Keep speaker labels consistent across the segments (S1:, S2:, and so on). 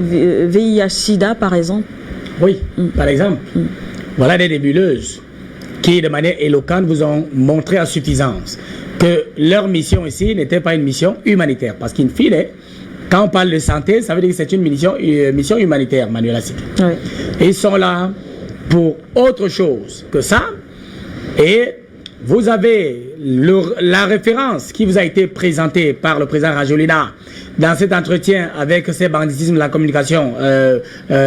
S1: VIH-Sida, par exemple.
S2: Oui, par exemple. Voilà des nébuleuses qui, de manière éloquente, vous ont montré à suffisance que leur mission ici n'était pas une mission humanitaire. Parce qu'in fine, quand on parle de santé, ça veut dire que c'est une mission humanitaire, Manuela Siki.
S1: Oui.
S2: Ils sont là pour autre chose que ça. Et vous avez la référence qui vous a été présentée par le président Rajolina dans cet entretien avec ces banditismes de la communication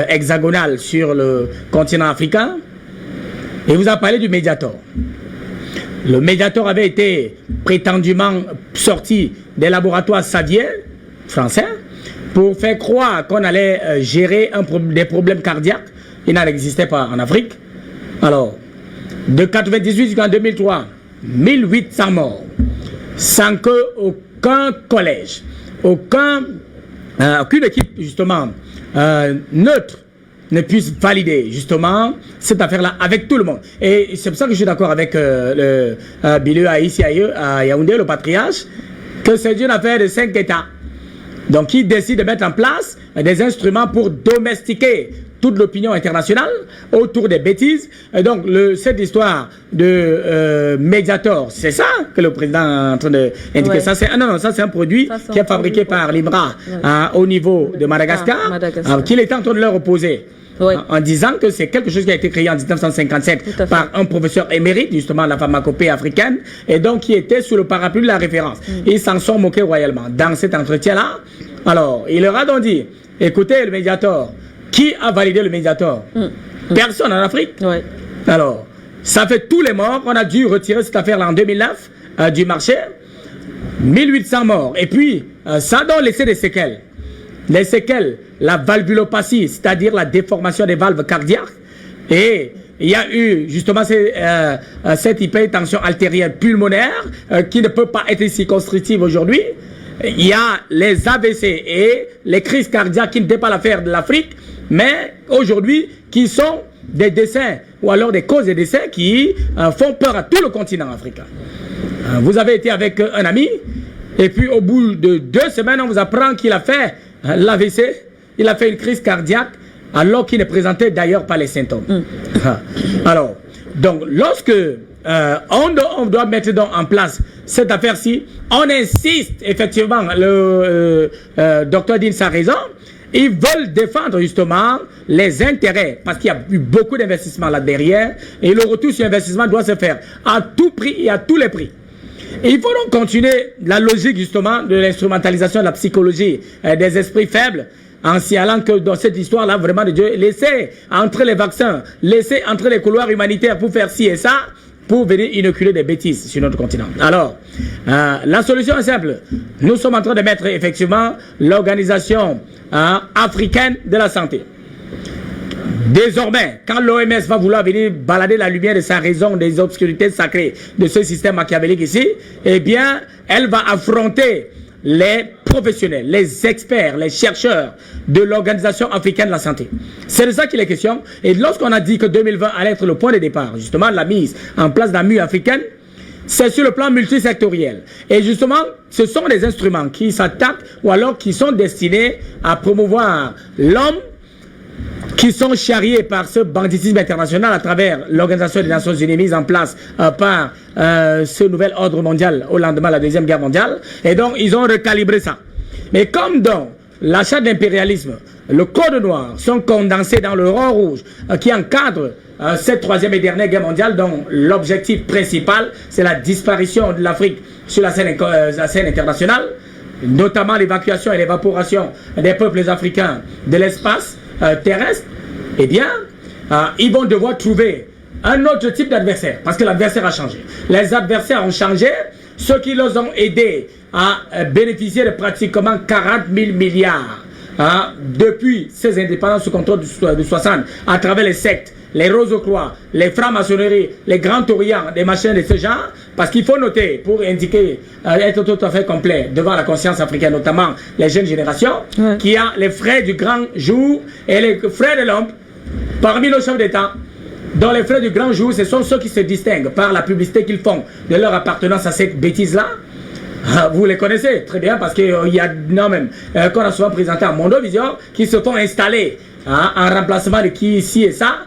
S2: hexagonale sur le continent africain. Et vous a parlé du Mediator. Le Mediator avait été prétendument sorti des laboratoires Xavier français pour faire croire qu'on allait gérer des problèmes cardiaques. Il n'en existait pas en Afrique. Alors, de 1998 jusqu'en 2003, 1800 morts, sans qu'aucun collège, aucune équipe justement neutre ne puisse valider justement cette affaire-là avec tout le monde. Et c'est pour ça que je suis d'accord avec le Bileu ici à Yaoundé, le patriarche, que c'est une affaire de 5 États. Donc, qui décide de mettre en place des instruments pour domestiquer toute l'opinion internationale autour des bêtises. Et donc, cette histoire de Mediator, c'est ça que le président est en train d'indiquer. Ouais. Ça, c'est un produit qui est fabriqué par l'IMRA au niveau de Madagascar, qu'il est en train de leur opposer. Oui. En disant que c'est quelque chose qui a été créé en 1957 par un professeur émérite, justement, de la pharmacopée africaine, et donc qui était sous le parapluie de la référence. Ils s'en sont moqués royalement. Dans cet entretien-là, alors, il leur a donc dit, écoutez, le Mediator, qui a validé le Mediator? Personne en Afrique. Oui. Alors, ça fait tous les morts. On a dû retirer cette affaire-là en 2009 du marché. 1800 morts. Et puis, ça a donc laissé des séquelles. Les séquelles, la valvulopathie, c'est-à-dire la déformation des valves cardiaques. Et il y a eu justement cette hypertension artérielle pulmonaire qui ne peut pas être circonscriptive aujourd'hui. Il y a les AVC et les crises cardiaques qui n'étaient pas l'affaire de l'Afrique, mais aujourd'hui qui sont des décès ou alors des causes de décès qui font peur à tout le continent africain. Vous avez été avec un ami et puis au bout de 2 semaines, on vous apprend qu'il a fait l'AVC, il a fait une crise cardiaque alors qu'il ne présentait d'ailleurs pas les symptômes. Alors, donc lorsque on doit mettre donc en place cette affaire-ci, on insiste effectivement, le docteur Dins a raison, ils veulent défendre justement les intérêts parce qu'il y a eu beaucoup d'investissements là derrière et le retour sur investissement doit se faire à tout prix et à tous les prix. Et il faut donc continuer la logique justement de l'instrumentalisation de la psychologie des esprits faibles en signalant que dans cette histoire-là, vraiment de Dieu, laissez entrer les vaccins, laissez entrer les couloirs humanitaires pour faire ci et ça, pour venir inoculer des bêtises sur notre continent. Alors, la solution est simple. Nous sommes en train de mettre effectivement l'organisation africaine de la santé. Désormais, quand l'OMS va vouloir venir balader la lumière de sa raison des obscurités sacrées de ce système machiavélique ici, eh bien, elle va affronter les professionnels, les experts, les chercheurs de l'Organisation africaine de la santé. C'est de ça qu'il est question. Et lorsqu'on a dit que 2020 allait être le point de départ, justement, la mise en place d'un MU africaine, c'est sur le plan multisectoriel. Et justement, ce sont des instruments qui s'attaquent ou alors qui sont destinés à promouvoir l'homme, qui sont charriés par ce banditisme international à travers l'Organisation des Nations Unies mise en place par ce nouvel ordre mondial au lendemain de la Deuxième Guerre mondiale. Et donc, ils ont recalibré ça. Mais comme dans l'achat d'impérialisme, le code noir sont condensés dans le rang rouge qui encadre cette 3e et dernière guerre mondiale dont l'objectif principal, c'est la disparition de l'Afrique sur la scène internationale, notamment l'évacuation et l'évaporation des peuples africains de l'espace terrestre, eh bien, ils vont devoir trouver un autre type d'adversaire, parce que l'adversaire a changé. Les adversaires ont changé, ceux qui les ont aidés à bénéficier de pratiquement 40 000 milliards depuis ces indépendances sous contrôle de 60, à travers les sectes, les Rosecroix, les francs-maçonneries, les Grands Orients, des machins de ce genre, parce qu'il faut noter, pour indiquer, être tout à fait complet devant la conscience africaine, notamment les jeunes générations, qu'il y a les frères du grand jour et les frères de l'ombre, parmi nos chefs d'État, dont les frères du grand jour, ce sont ceux qui se distinguent par la publicité qu'ils font de leur appartenance à cette bêtise-là. Vous les connaissez très bien parce qu'il y a non même qu'on a souvent présenté à Mondovision qui se font installer en remplacement de qui ici et ça,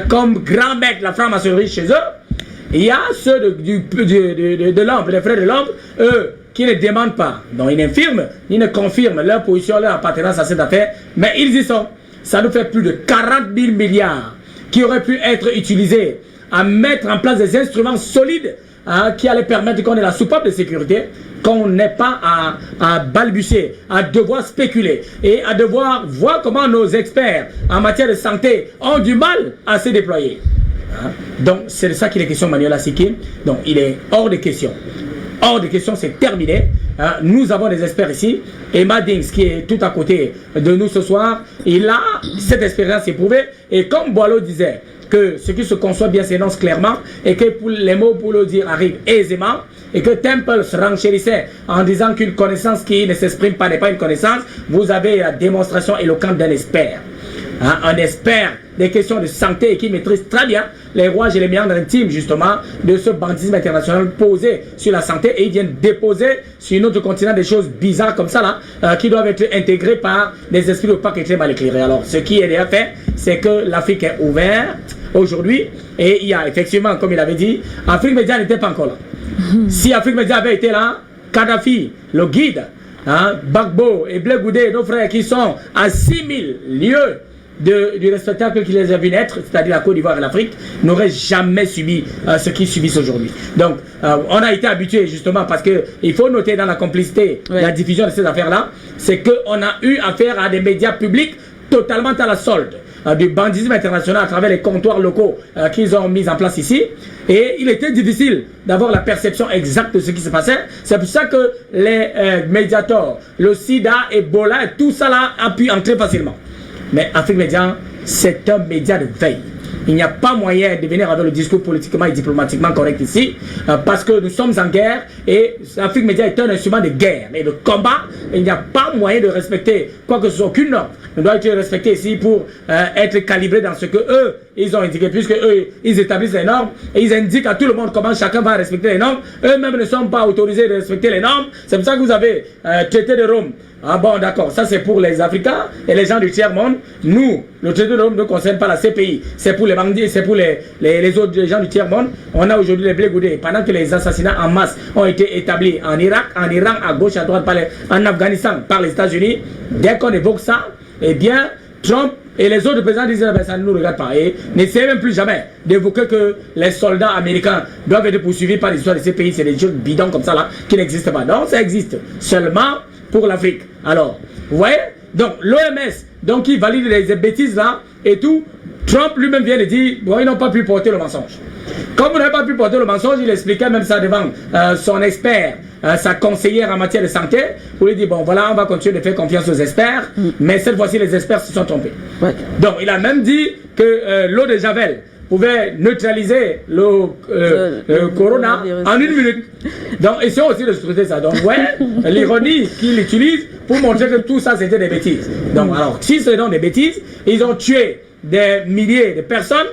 S2: comme grand maître de la franc-maçonnerie chez eux. Il y a ceux de l'ombre, les frères de l'ombre, eux, qui ne demandent pas. Donc ils n'infirment, ni ne confirment leur position, leur appartenance à cette affaire, mais ils y sont. Ça nous fait plus de 40 000 milliards qui auraient pu être utilisés à mettre en place des instruments solides qui allaient permettre qu'on ait la soupape de sécurité, qu'on n'ait pas à balbutier, à devoir spéculer et à devoir voir comment nos experts en matière de santé ont du mal à se déployer. Donc c'est de ça qu'il est question, Manuel Asiki. Donc il est hors de question. Hors de question, c'est terminé. Nous avons des experts ici. Emma Dings, qui est tout à côté de nous ce soir, il a cette expérience éprouvée. Et comme Boileau disait, que ce qui se conçoit bien s'énonce clairement, et que les mots pour le dire arrivent aisément, et que Temple se renchérissait en disant qu'une connaissance qui ne s'exprime pas n'est pas une connaissance. Vous avez la démonstration éloquente d'un expert. Un expert des questions de santé et qui maîtrise très bien les rouages et les méandres intimes justement de ce banditisme international posé sur la santé, et ils viennent déposer sur notre continent des choses bizarres comme ça là, qui doivent être intégrées par des esprits opaques et très mal éclairés. Alors ce qui est déjà fait, c'est que l'Afrique est ouverte aujourd'hui, et il y a effectivement, comme il avait dit, Afrique Média n'était pas encore là. Si Afrique Média avait été là, Kadhafi, le guide, Gbagbo et Blé Goudé, nos frères qui sont à 6000 lieues du spectacle qui les a vu naître, c'est-à-dire la Côte d'Ivoire et l'Afrique, n'auraient jamais subi ce qu'ils subissent aujourd'hui. Donc, on a été habitués justement parce qu'il faut noter dans la complicité, la diffusion de ces affaires-là, c'est qu'on a eu affaire à des médias publics totalement à la solde du bandisme international à travers les comptoirs locaux qu'ils ont mis en place ici. Et il était difficile d'avoir la perception exacte de ce qui se passait. C'est pour ça que les médiateurs, le sida, Ebola, tout ça là a pu entrer facilement. Mais Afrique Média, c'est un média de veille. Il n'y a pas moyen de venir avec le discours politiquement et diplomatiquement correct ici, parce que nous sommes en guerre, et Afrique Média est un instrument de guerre et de combat. Il n'y a pas moyen de respecter quoi que ce soit, aucune norme ne doit être respectée ici pour être calibré dans ce que eux, ils ont indiqué, puisque eux, ils établissent les normes et ils indiquent à tout le monde comment chacun va respecter les normes. Eux-mêmes ne sont pas autorisés de respecter les normes. C'est pour ça que vous avez traité de Rome. Ah bon, d'accord, ça c'est pour les Africains et les gens du tiers-monde. Nous, le traité de Rome ne concerne pas la CPI. C'est pour les bandits, c'est pour les autres gens du tiers-monde. On a aujourd'hui les Blé Goudé. Pendant que les assassinats en masse ont été établis en Irak, en Iran, à gauche, à droite, en Afghanistan, par les États-Unis, dès qu'on évoque ça, eh bien, Trump et les autres présidents disent que ça ne nous regarde pas. Et n'essayez même plus jamais d'évoquer que les soldats américains doivent être poursuivis par l'histoire de ces pays. C'est des choses bidons comme ça là qui n'existent pas. Non, ça existe seulement pour l'Afrique. Alors, vous voyez? Donc, l'OMS, donc, qui valide les bêtises là et tout, Trump lui-même vient de dire, bon, ils n'ont pas pu porter le mensonge. Comme vous n'avez pas pu porter le mensonge, il expliquait même ça devant son expert, sa conseillère en matière de santé, pour lui dire, bon, voilà, on va continuer de faire confiance aux experts, mais cette fois-ci, les experts se sont trompés. Ouais. Donc, il a même dit que l'eau de Javel pouvait neutraliser le corona en 1 minute. Donc, essayons aussi de scruter ça. Donc, ouais, l'ironie qu'il utilise pour montrer que tout ça, c'était des bêtises. Donc, alors, si ce sont des bêtises, ils ont tué des milliers de personnes,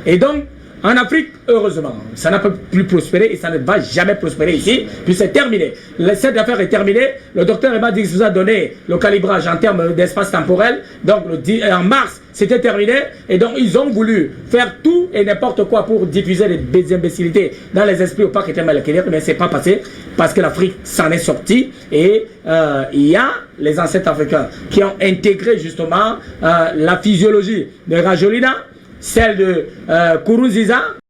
S2: et donc, en Afrique, heureusement, ça n'a pas pu prospérer et ça ne va jamais prospérer ici, puis c'est terminé. Cette affaire est terminée. Le docteur Emma Dix vous a donné le calibrage en termes d'espace temporel. Donc, en mars, c'était terminé. Et donc, ils ont voulu faire tout et n'importe quoi pour diffuser des imbécilités dans les esprits opaques et mal éclairés, mais c'est pas passé parce que l'Afrique s'en est sortie. Et il y a les ancêtres africains qui ont intégré justement la physiologie de Rajolina, celle de Kourouziza,